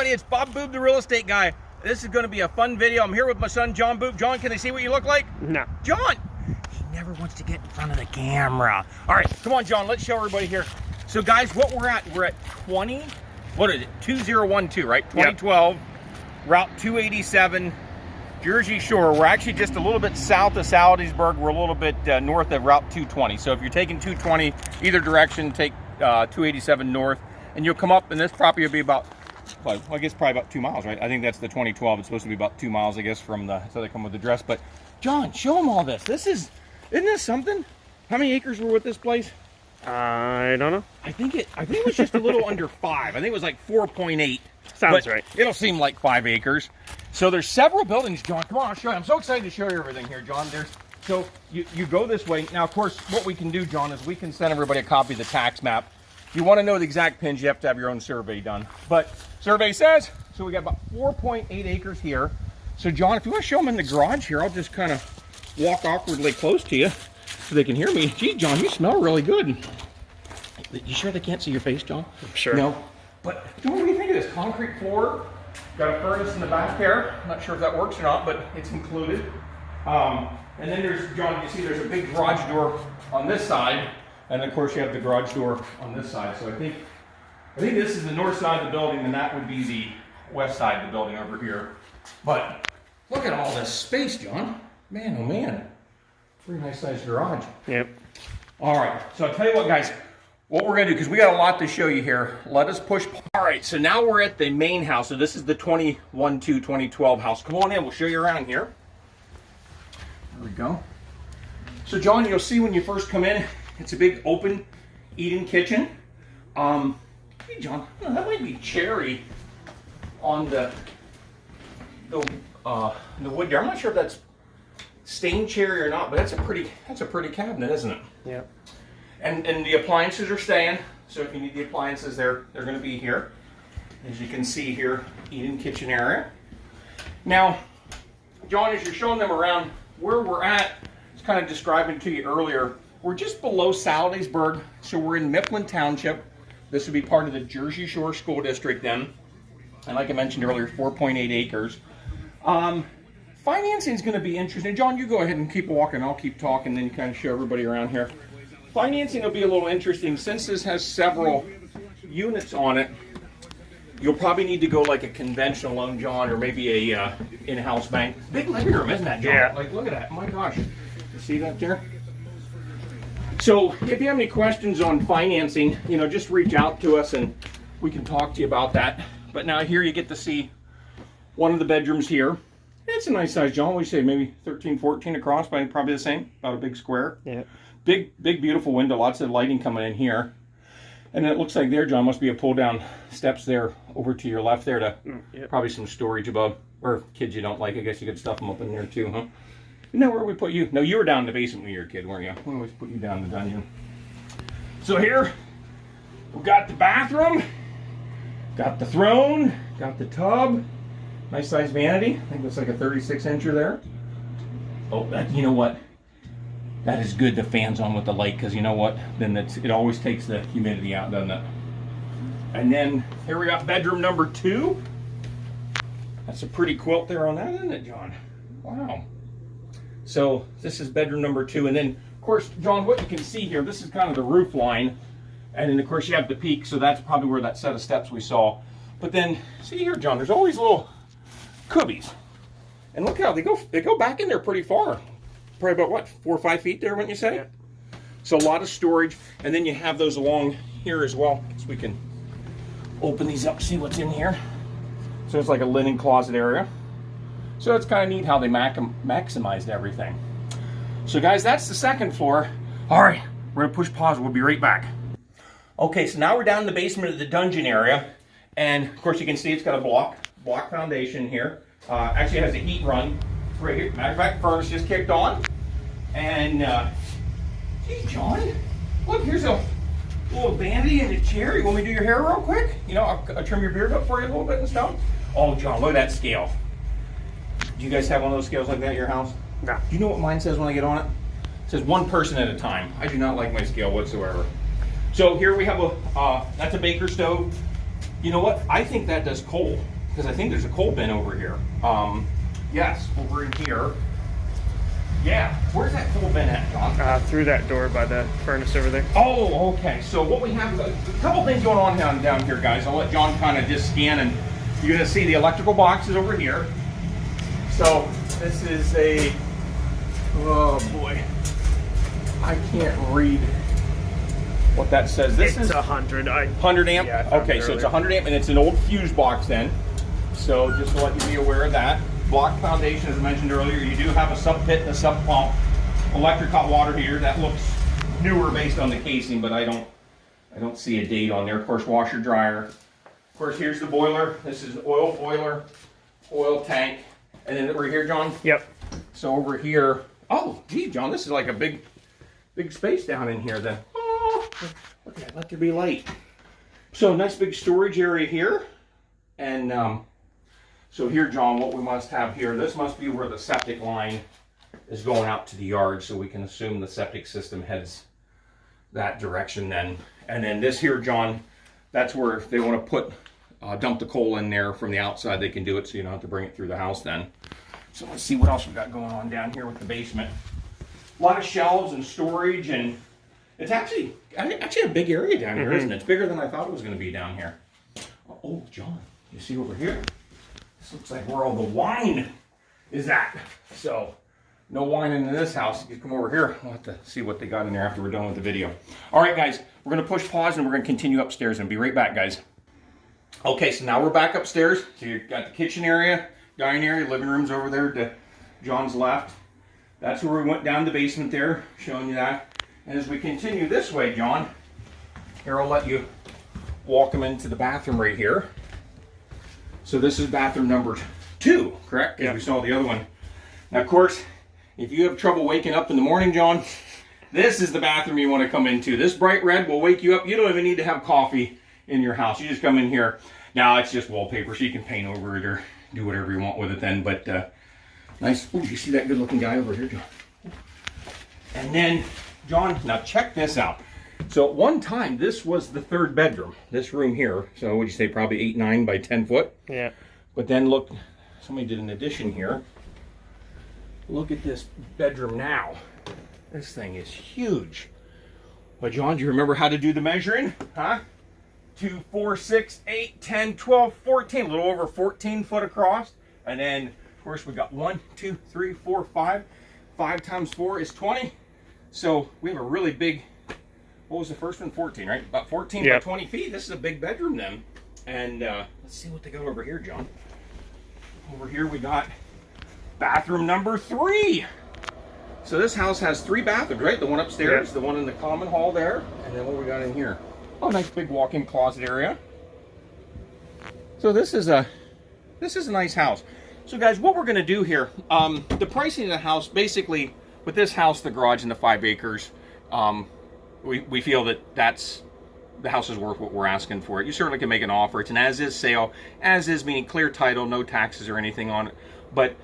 everybody, it's Bob Boob, the real estate guy. This is going to be a fun video. I'm here with my son, Jon Boob. John, can they see what you look like? No. John! He never wants to get in front of the camera. All right, come on, John, let's show everybody here. So, guys, what we're at 2012, right? 2012, yep. Route 287, Jersey Shore. We're actually just a little bit south of Salisbury. We're a little bit north of Route 220. So if you're taking 220 either direction, take 287 north, and you'll come up, and this property will be about, well, I guess probably about 2 miles, right? I think that's the 2012. It's supposed to be about 2 miles, I guess, from the, so they come with the address. But John, show them all this. Isn't this something? How many acres were with this place? I don't know. I think it was just a little under 5. I think it was like 4.8. Sounds right. It'll seem like 5 acres. So there's several buildings, John. Come on, I'll show you. I'm so excited to show you everything here, John. So you go this way. Now, of course, what we can do, John, is we can send everybody a copy of the tax map. If you want to know the exact pins, you have to have your own survey done. But survey says, so we got about 4.8 acres here. So, John, if you want to show them in the garage here, I'll just kind of walk awkwardly close to you so they can hear me. Gee, John, you smell really good. You sure they can't see your face, John? I'm sure. No. But, John, what do you think of this? Concrete floor. Got a furnace in the back there. I'm not sure if that works or not, but it's included. And then there's, John, you see there's a big garage door on this side. And of course you have the garage door on this side. So I think this is the north side of the building, and that would be the west side of the building over here. But look at all this space, John. Man, oh man. Pretty nice sized garage. Yep. All right, so I'll tell you what, guys, what we're gonna do, because we got a lot to show you here. Let us push. All right, so now we're at the main house. So this is the 2012 house. Come on in, we'll show you around here. There we go. So John, you'll see when you first come in, it's a big open eat-in kitchen. Hey John, that might be cherry on the wood there. I'm not sure if that's stained cherry or not, but that's a pretty cabinet, isn't it? Yeah. And the appliances are staying. So if you need the appliances, they're going to be here. As you can see here, eat-in kitchen area. Now, John, as you're showing them around where we're at, I was kind of describing to you earlier. We're just below Salisbury, so we're in Mifflin Township. This would be part of the Jersey Shore School District then. And like I mentioned earlier, 4.8 acres. Financing is going to be interesting. John, you go ahead and keep walking. I'll keep talking, then you kind of show everybody around here. Financing will be a little interesting. Since this has several units on it, you'll probably need to go like a conventional loan, John, or maybe a in-house bank. Big living room, isn't that, John? Yeah. Like, look at that. My gosh. You see that there? So if you have any questions on financing, just reach out to us and we can talk to you about that. But now here you get to see one of the bedrooms here. It's a nice size, John. We say maybe 13, 14 across, but probably the same, about a big square. Yeah. Big, beautiful window, lots of lighting coming in here. And it looks like there, John, must be a pull down steps there over to your left there to probably some storage above. Or kids you don't like, I guess you could stuff them up in there too, huh? Isn't that where we put you? No, you were down in the basement when you were a kid, weren't you? We always put you down in the dungeon. So here, we've got the bathroom, got the throne, got the tub, nice size vanity. I think it's like a 36-incher there. Oh, you know what? That is good, the fan's on with the light, because you know what? Then it always takes the humidity out, doesn't it? And then here we got bedroom number 2. That's a pretty quilt there on that, isn't it, John? Wow. So this is bedroom number 2, and then of course, John, what you can see here, this is kind of the roof line, and then of course you have the peak, so that's probably where that set of steps we saw. But then see here, John, there's always little cubbies, and look how they go back in there pretty far, probably about what, 4 or 5 feet there, wouldn't you say? Yeah. So a lot of storage, and then you have those along here as well, so we can open these up, see what's in here. So it's like a linen closet area. So it's kind of neat how they maximized everything. So guys, that's the second floor. All right, we're gonna push pause. We'll be right back. Okay, so now we're down in the basement of the dungeon area. And of course you can see it's got a block foundation here. Actually it has a heat run right here. Matter of fact, furnace just kicked on. And, geez, John, look, here's a little vanity and a chair. You want me to do your hair real quick? I'll trim your beard up for you a little bit and stuff. Oh, John, look at that scale. Do you guys have one of those scales like that at your house? No. Do you know what mine says when I get on it? It says 1 person at a time. I do not like my scale whatsoever. So here we have that's a baker stove. You know what? I think that does coal. because I think there's a coal bin over here. Yes, over in here. Yeah, where's that coal bin at, John? Through that door by the furnace over there. Oh, okay. So what we have is a couple things going on down here, guys. I'll let John kind of just scan, and you're going to see the electrical boxes over here. So this is a, oh boy, I can't read what that says. This is 100. 100 amp? Yeah, okay, so it's 100 amp, and it's an old fuse box then. So just to let you be aware of that. Block foundation, as I mentioned earlier, you do have a sub pit and a sub pump. Electric hot water heater, that looks newer based on the casing, but I don't see a date on there. Of course, washer dryer. Of course, here's the boiler. This is an oil boiler, oil tank. And then over here, John? Yep. So over here, oh, gee, John, this is like a big space down in here then. Oh, look at that, let there be light. So nice big storage area here. And so here, John, what we must have here, this must be where the septic line is going out to the yard, so we can assume the septic system heads that direction then. And then this here, John, that's where if they want to put, dump the coal in there from the outside, they can do it, so you don't have to bring it through the house then. So let's see what else we've got going on down here with the basement. A lot of shelves and storage, and it's actually a big area down here, isn't it? It's bigger than I thought it was going to be down here. Oh, John, you see over here? This looks like where all the wine is at. So, no wine in this house. You come over here. We'll have to see what they got in there after we're done with the video. All right, guys, we're going to push pause and we're going to continue upstairs and be right back, guys. Okay, so now we're back upstairs. So you've got the kitchen area, dining area, living room's over there to John's left. That's where we went down the basement there, showing you that. And as we continue this way, John, here I'll let you walk them into the bathroom right here. So this is bathroom number 2, correct? Because we saw the other one. Now, of course, if you have trouble waking up in the morning, John, this is the bathroom you want to come into. This bright red will wake you up. You don't even need to have coffee in your house. You just come in here. Now, it's just wallpaper, so you can paint over it or do whatever you want with it then. But nice. Oh, you see that good-looking guy over here, John? And then, John, now check this out. So at one time, this was the 3rd bedroom, this room here. So what would you say, probably 8, 9 by 10 foot? Yeah. But then look, somebody did an addition here. Look at this bedroom now. This thing is huge. Well, John, do you remember how to do the measuring? Huh? 2, 4, 6, 8, 10, 12, 14, a little over 14 foot across. And then, of course, we got 1, 2, 3, 4, 5. 5 times 4 is 20. So we have a really big, what was the first one? 14, right? About 14 by 20 feet. This is a big bedroom then. And let's see what they got over here, John. Over here we got bathroom number 3. So this house has 3 bathrooms, right? The one upstairs, the one in the common hall there, and then what we got in here. Oh, nice big walk-in closet area. So this is a nice house. So guys, what we're going to do here, the pricing of the house, basically with this house, the garage, and the 5 acres, we feel that the house is worth what we're asking for it. You certainly can make an offer. It's an as-is sale. As-is meaning clear title, no taxes or anything on it. But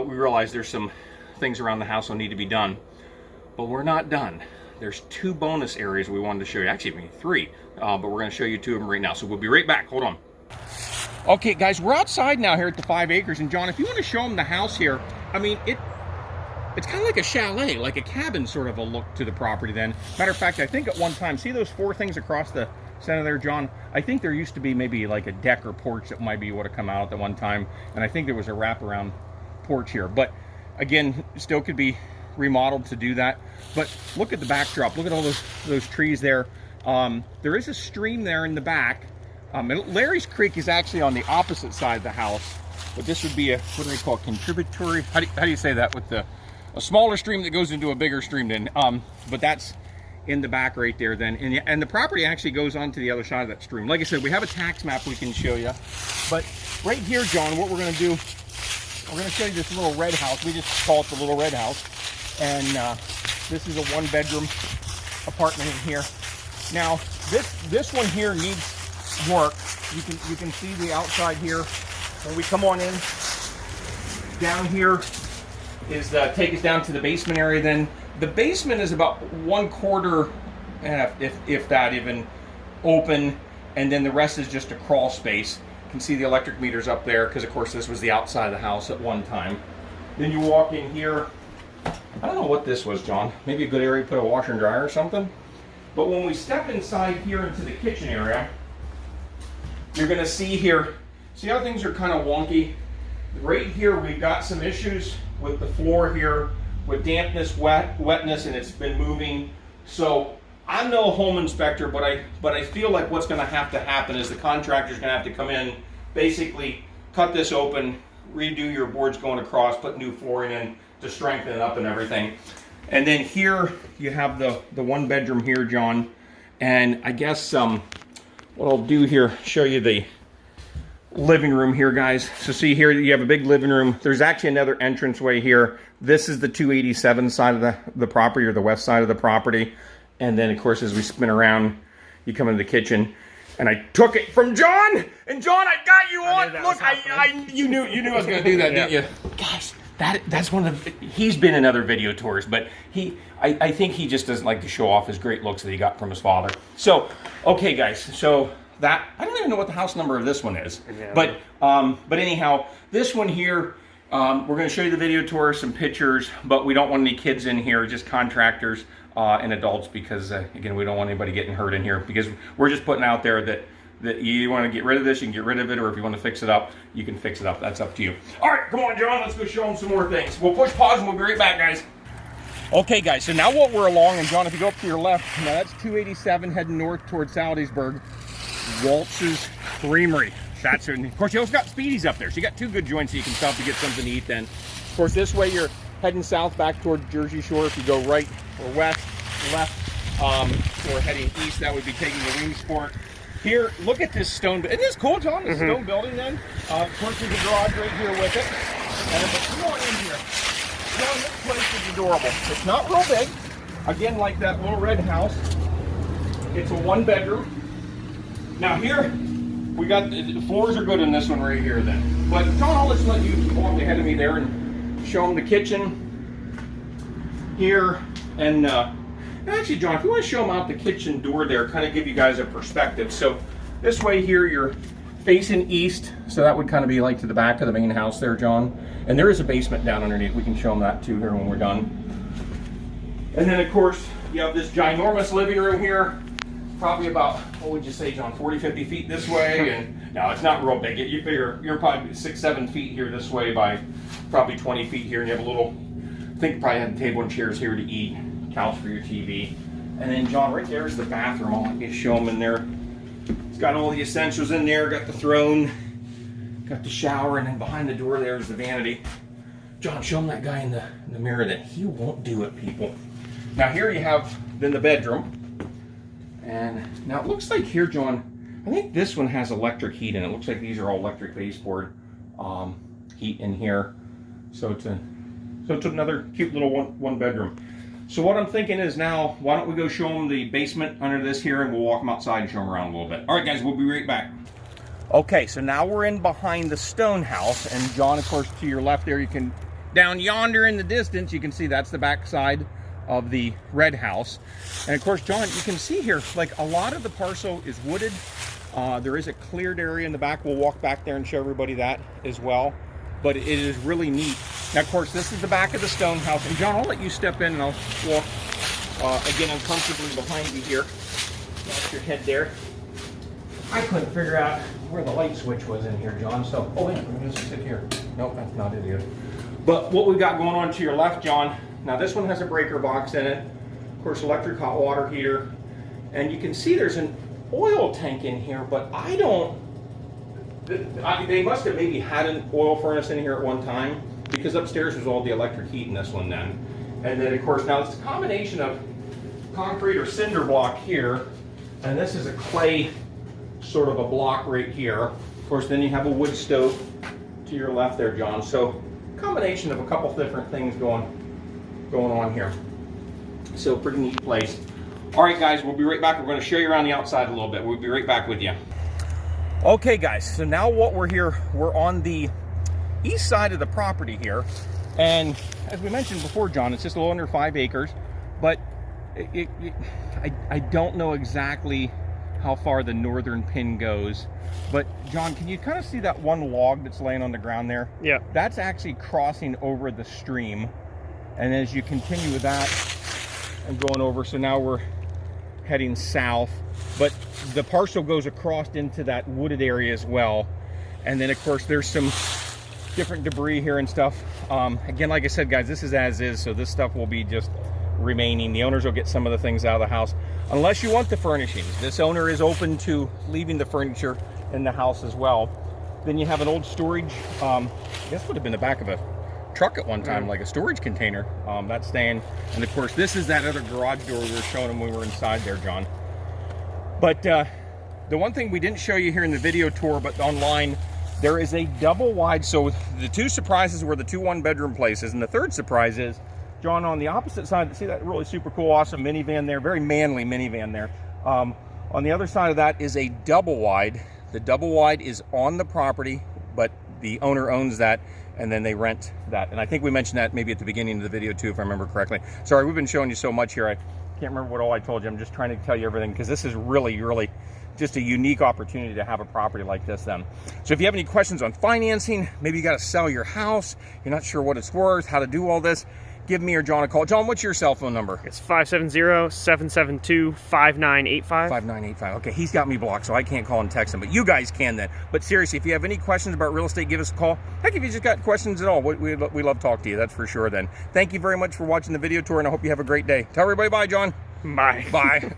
we realize there's some things around the house that need to be done. But we're not done. There's 2 bonus areas we wanted to show you. Actually, maybe 3. But we're going to show you 2 of them right now. So we'll be right back. Hold on. Okay, guys, we're outside now here at the 5 acres. And John, if you want to show them the house here, I mean, it's kind of like a chalet, like a cabin sort of a look to the property then. Matter of fact, I think at one time, see those 4 things across the center there, John? I think there used to be maybe like a deck or porch that might be would have come out at one time. And I think there was a wraparound porch here. But again, still could be remodeled to do that. But look at the backdrop. Look at all those trees there. There is a stream there in the back. Larry's Creek is actually on the opposite side of the house. But this would be a, what do they call it, contributory? How do you say that with a smaller stream that goes into a bigger stream then? But that's in the back right there then. And the property actually goes on to the other side of that stream. Like I said, we have a tax map we can show you. But right here, John, what we're going to do, we're going to show you this little red house. We just call it the little red house. And this is a 1-bedroom apartment in here. Now, this one here needs work. You can see the outside here. When we come on in, down here is take us down to the basement area. Then the basement is about 1/4, if that even, open, and then the rest is just a crawl space. You can see the electric meters up there because, of course, this was the outside of the house at one time. Then you walk in here. I don't know what this was, John. Maybe a good area to put a washer and dryer or something. But when we step inside here into the kitchen area, you're going to see here, see how things are kind of wonky? Right here, we've got some issues with the floor here, with dampness, wetness, and it's been moving. So I'm no home inspector, but I feel like what's going to happen is the contractor's going to have to come in, basically cut this open, redo your boards going across, put new flooring in to strengthen it up and everything. And then here you have the one bedroom here, John. And I guess what I'll do here, show you the living room here, guys. So see here, you have a big living room. There's actually another entranceway here. This is the 287 side of the property, or the west side of the property. And then, of course, as we spin around, you come into the kitchen. And I took it from John. And John, I got you on. Look, you knew I was going to do that, didn't you? Guys, that's one of the. He's been in other video tours, but I think he just doesn't like to show off his great looks that he got from his father. So, okay, guys. So that I don't even know what the house number of this one is, yeah. But anyhow, this one here. We're going to show you the video tour, some pictures, but we don't want any kids in here, just contractors and adults, because again, we don't want anybody getting hurt in here, because we're just putting out there that you want to get rid of this, you can get rid of it, or if you want to fix it up, you can fix it up. That's up to you. All right, come on, John, let's go show them some more things. We'll push pause and we'll be right back, guys. Okay, guys, so now what we're along, and John, if you go up to your left, now that's 287 heading north towards Salisbury, Waltz's Creamery. That's it. Of course, you also got Speedy's up there, so you got two good joints so you can stop to get something to eat then. Of course, this way you're heading south back toward Jersey Shore. If you go right or west, left, or heading east, that would be taking the Wingsport. Here, look at this stone. Isn't this cool, John? This stone building then. Of course, there's a garage right here with it. And come on in here. John, this place is adorable. It's not real big. Again, like that little red house. It's a one bedroom. Now here, we got, the floors are good in this one right here then. But John, I'll just let you walk ahead of me there and show them the kitchen here. And actually, John, if you want to show them out the kitchen door there, kind of give you guys a perspective. So this way here, you're facing east. So that would kind of be like to the back of the main house there, John. And there is a basement down underneath. We can show them that too here when we're done. And then, of course, you have this ginormous living room here. Probably about, what would you say, John, 40, 50 feet this way? And no, it's not real big. You figure you're probably 6, 7 feet here this way by probably 20 feet here. And you have a little, I think you probably have a table and chairs here to eat, couch for your TV. And then, John, right there is the bathroom. I'll let you show them in there. It's got all the essentials in there. Got the throne, got the shower, and then behind the door there's the vanity. John, show them that guy in the mirror that he won't do it, people. Now here you have then the bedroom. And now it looks like here, John, I think this one has electric heat in it. It looks like these are all electric baseboard heat in here. So it's another cute little one bedroom. So what I'm thinking is now, why don't we go show them the basement under this here, and we'll walk them outside and show them around a little bit. All right, guys, we'll be right back. Okay, so now we're in behind the stone house, and John, of course, to your left there, you can, down yonder in the distance, you can see that's the back side of the red house. And of course, John, you can see here, like a lot of the parcel is wooded. There is a cleared area in the back. We'll walk back there and show everybody that as well. But it is really neat. Now, of course, this is the back of the stone house. And John, I'll let you step in and I'll walk again uncomfortably behind you here. That's your head there. I couldn't figure out where the light switch was in here, John. So, oh, yeah, we're just sit here. Nope, that's not it either. But what we've got going on to your left, John, now this one has a breaker box in it. Of course, electric hot water heater. And you can see there's an oil tank in here, but I don't, they must have maybe had an oil furnace in here at one time, because upstairs was all the electric heat in this one then. And then, of course, now it's a combination of concrete or cinder block here, and this is a clay sort of a block right here. Of course, then you have a wood stove to your left there, John. So, combination of a couple different things going on here. So, pretty neat place. All right, guys, we'll be right back. We're going to show you around the outside a little bit. We'll be right back with you. Okay, guys, so now what we're here, we're on the east side of the property here. And as we mentioned before, John, it's just a little under 5 acres, but I don't know exactly how far the northern pin goes. But John, can you kind of see that one log that's laying on the ground there? Yeah. That's actually crossing over the stream. And as you continue with that and going over, so now we're heading south, but the parcel goes across into that wooded area as well. And then of course there's some different debris here and stuff. Again, like I said, guys, this is as is, so this stuff will be just remaining. The owners will get some of the things out of the house, unless you want the furnishings. This owner is open to leaving the furniture in the house as well. Then you have an old storage, I guess would have been the back of a truck at one time, like a storage container. That's staying. And of course, this is that other garage door we were showing them when we were inside there, John. But the one thing we didn't show you here in the video tour, but online, there is a double wide. So the two surprises were the two one-bedroom places, and the third surprise is, John, on the opposite side, see that really super cool, awesome minivan there, very manly minivan there. On the other side of that is a double wide. The double wide is on the property, but the owner owns that, and then they rent that. And I think we mentioned that maybe at the beginning of the video too, if I remember correctly. Sorry, we've been showing you so much here, I can't remember what all I told you. I'm just trying to tell you everything, because this is really, really just a unique opportunity to have a property like this then. So if you have any questions on financing, maybe you got to sell your house, you're not sure what it's worth, how to do all this, give me or John a call. John, what's your cell phone number? It's 570-772-5985. 5985. Okay, he's got me blocked, so I can't call and text him, but you guys can then. But seriously, if you have any questions about real estate, give us a call. Heck, if you just got questions at all, we love to talk to you, that's for sure then. Thank you very much for watching the video tour, and I hope you have a great day. Tell everybody bye, John. Bye. Bye.